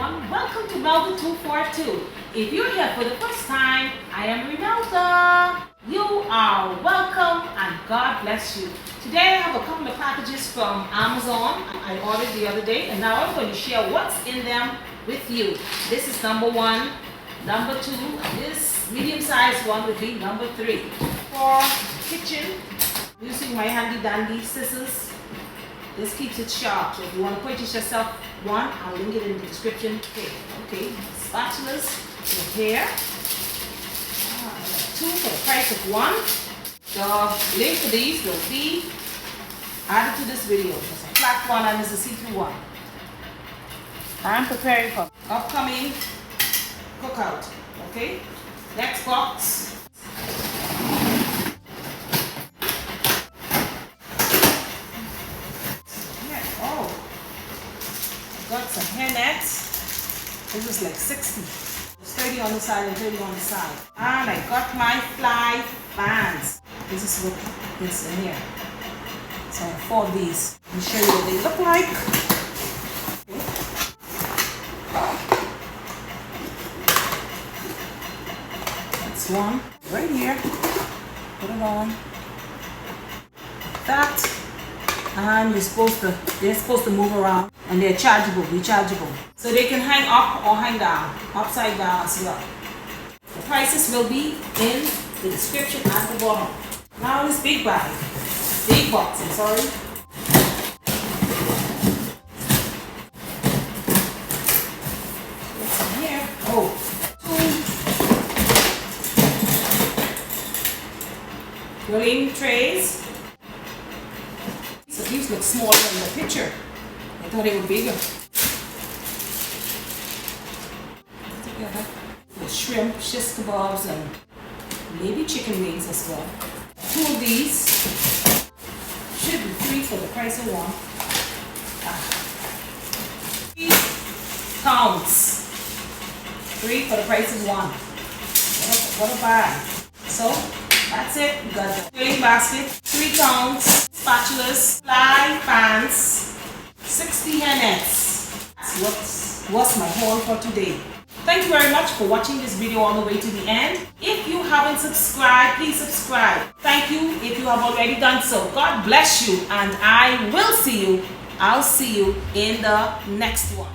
everyone. Welcome to Melda 242. If you're here for the first time, I am Remelda. You are welcome and God bless you. Today I have a couple of packages from Amazon I ordered the other day, and now I'm going to share what's in them with you. This is number one, number two, and this medium-sized one would be number three. For kitchen, using my handy dandy scissors. This keeps it sharp, so if you want to purchase yourself one, I'll link it in the description. Okay, spatulas in here. Two for the price of one. The link for these will be added to this video. There's a flat one and there's a see-through one. I'm preparing for upcoming cookout. Okay, next box. Got some hair nets. This is like 60. It's 30 on the side and 30 on the side. And I got my fly fans. This is what is in here. So I have 4 of these. Let me show you what they look like. That's one right here. Put it on. Like that. And they're supposed to move around, and they're chargeable, rechargeable. So they can hang up or hang down, upside down as well. The prices will be in the description at the bottom. Now this big box, I'm sorry. What's in here? Oh, 2 grilling trays. These look smaller than the picture. I thought they were bigger. Together. The shrimp, shish kebabs, and maybe chicken wings as well. 2 of these should be 3 for the price of 1. 3 pounds. 3 for the price of 1. What a buy. So that's it. We got the filling basket, 3 pounds. Spatulas, fly fans, 60 hairnets. That's what's my haul for today. Thank you very much for watching this video all the way to the end. If you haven't subscribed, please subscribe. Thank you if you have already done so. God bless you, and I'll see you in the next one.